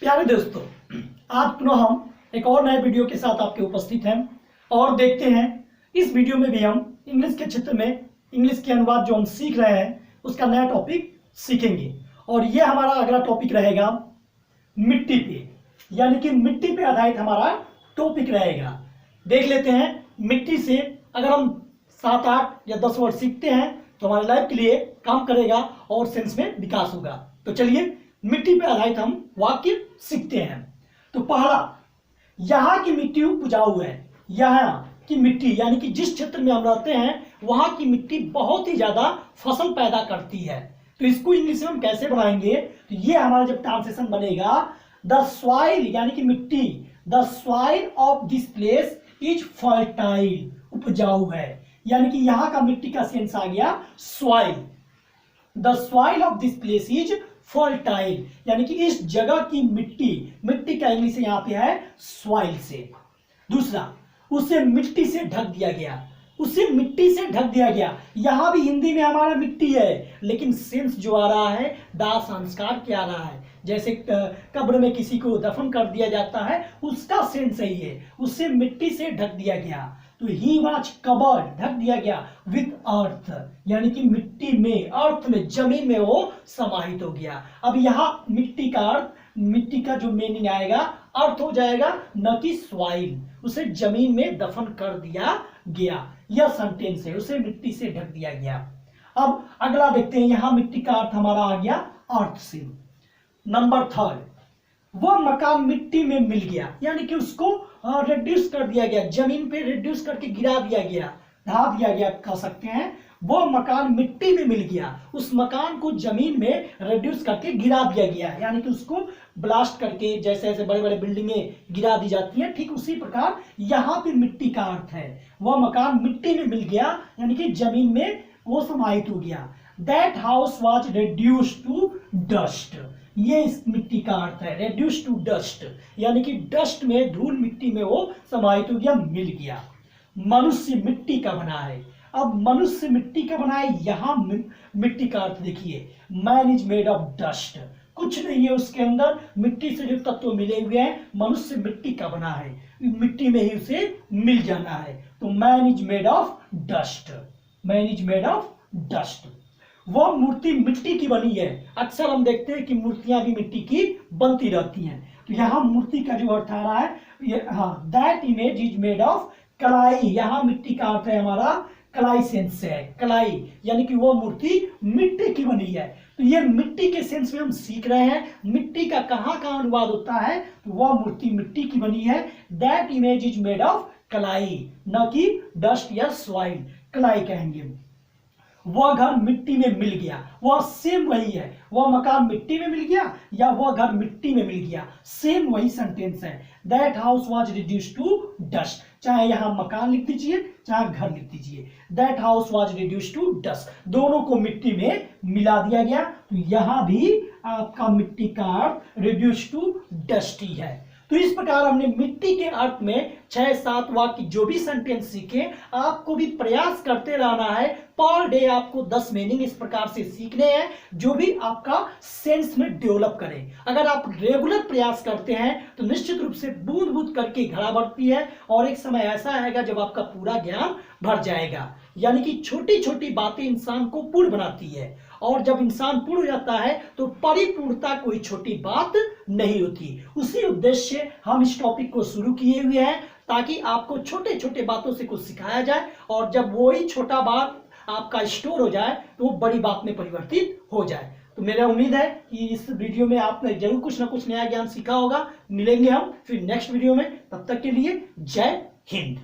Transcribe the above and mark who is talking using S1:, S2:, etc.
S1: प्यारे दोस्तों, आज पुनः हम एक और नए वीडियो के साथ आपके उपस्थित हैं और देखते हैं इस वीडियो में भी हम इंग्लिश के क्षेत्र में इंग्लिश के अनुवाद जो हम सीख रहे हैं उसका नया टॉपिक सीखेंगे। और यह हमारा अगला टॉपिक रहेगा मिट्टी पे, यानी कि मिट्टी पे आधारित हमारा टॉपिक रहेगा। देख लेते हैं मिट्टी से अगर हम 7, 8 या 10 वर्ड सीखते हैं तो हमारे लाइफ के लिए काम करेगा और सेंस में विकास होगा। तो चलिए मिट्टी पे आधारित हम वाक्य सीखते हैं। तो पहला, यहाँ की मिट्टी उपजाऊ है। यहाँ की मिट्टी यानी कि जिस क्षेत्र में हम रहते हैं वहां की मिट्टी बहुत ही ज्यादा फसल पैदा करती है। तो इसको इंग्लिश में हम कैसे बनाएंगे? तो ये हमारा जब ट्रांसलेशन बनेगा, द सॉइल यानी कि मिट्टी, the soil of this place is fertile, उपजाऊ है। यानी कि यहाँ का मिट्टी का सेंस आ गया soil. The soil of this place is fertile, यानी कि इस जगह की मिट्टी का इंग्लिश यहाँ पे है सॉइल से। दूसरा, उसे मिट्टी से ढक दिया गया। उसे मिट्टी से ढक दिया गया, यहां भी हिंदी में हमारा मिट्टी है लेकिन सेंस जो आ रहा है दाह संस्कार क्या आ रहा है। जैसे कब्र में किसी को दफन कर दिया जाता है उसका सेंस सही है, उसे मिट्टी से ढक दिया गया। तो ही वाज कवर्ड, ढक दिया गया, विथ अर्थ, यानी कि मिट्टी में, अर्थ में, जमीन में वो समाहित हो गया। अब यहाँ मिट्टी का अर्थ, मिट्टी का जो मीनिंग आएगा अर्थ हो जाएगा, न कि सॉइल। उसे जमीन में दफन कर दिया गया, यह सेंटेंस है, उसे मिट्टी से ढक दिया गया। अब अगला देखते हैं, यहां मिट्टी का अर्थ हमारा आ गया अर्थ से। नंबर 3, वह मकान मिट्टी में मिल गया, यानी कि उसको रिड्यूस कर दिया गया, जमीन पे रिड्यूस करके गिरा दिया गया, ढा दिया गया कह सकते हैं। वो मकान मिट्टी में मिल गया, उस मकान को जमीन में रिड्यूस करके गिरा दिया गया, यानी कि उसको ब्लास्ट करके, जैसे ऐसे बड़े बड़े बिल्डिंगें गिरा दी जाती हैं, ठीक उसी प्रकार यहाँ पे मिट्टी का अर्थ है। वह मकान मिट्टी में मिल गया यानी कि जमीन में वो समाहित हो गया। That house was reduced to dust, ये इस मिट्टी का अर्थ है, रिड्यूस्ड टू डस्ट, यानी कि डस्ट में, धूल मिट्टी में वो समाहित हो गया, मिल गया। मनुष्य मिट्टी का बना है। अब मनुष्य मिट्टी का बना है, यहां मिट्टी का अर्थ देखिए, man is made of dust, कुछ नहीं है उसके अंदर, मिट्टी से जो तत्व मिले हुए हैं, मनुष्य मिट्टी का बना है, मिट्टी में ही उसे मिल जाना है। तो man is made of dust, man is made of dust. वह मूर्ति मिट्टी की बनी है। अक्सर हम देखते हैं कि मूर्तियां भी मिट्टी की बनती रहती हैं। तो यहाँ मूर्ति का जो अर्थ आ रहा है, that image is made of कलाई, यहाँ मिट्टी का अर्थ है हमारा कलाई सेंस से है, कलाई, यानी कि वो मूर्ति मिट्टी की बनी है। तो ये मिट्टी के सेंस में हम सीख रहे हैं, मिट्टी का कहाँ कहाँ अनुवाद होता है, तो वह मूर्ति मिट्टी की बनी है। That image is made of कलाई, न कि डस्ट या सॉइल, कलाई कहेंगे। वह घर मिट्टी में मिल गया, वह सेम वही है, वह मकान मिट्टी में मिल गया या वह घर मिट्टी में मिल गया, सेम वही सेंटेंस है। That house was reduced to dust, चाहे यहां मकान लिख दीजिए चाहे घर लिख दीजिए, that house was reduced to dust, दोनों को मिट्टी में मिला दिया गया। तो यहां भी आपका मिट्टी का अर्थ रिड्यूस्ड टू डस्ट ही है। तो इस प्रकार हमने मिट्टी के अर्थ में 6-7 वाक्य जो भी सेंटेंस सीखे, आपको भी प्रयास करते रहना है। पर डे आपको 10 मीनिंग इस प्रकार से सीखने हैं जो भी आपका सेंस में डेवलप करें। अगर आप रेगुलर प्रयास करते हैं तो निश्चित रूप से बूंद बूंद करके घड़ा बढ़ती है और एक समय ऐसा आएगा जब आपका पूरा ज्ञान भर जाएगा। यानी कि छोटी छोटी बातें इंसान को पूर्ण बनाती है और जब इंसान पूर्ण हो जाता है तो परिपूर्णता कोई छोटी बात नहीं होती। उसी उद्देश्य से हम इस टॉपिक को शुरू किए हुए हैं ताकि आपको छोटे छोटे बातों से कुछ सिखाया जाए और जब वही छोटा बात आपका स्टोर हो जाए तो वो बड़ी बात में परिवर्तित हो जाए। तो मेरा उम्मीद है कि इस वीडियो में आपने जरूर कुछ ना कुछ नया ज्ञान सीखा होगा। मिलेंगे हम फिर नेक्स्ट वीडियो में, तब तक के लिए जय हिंद।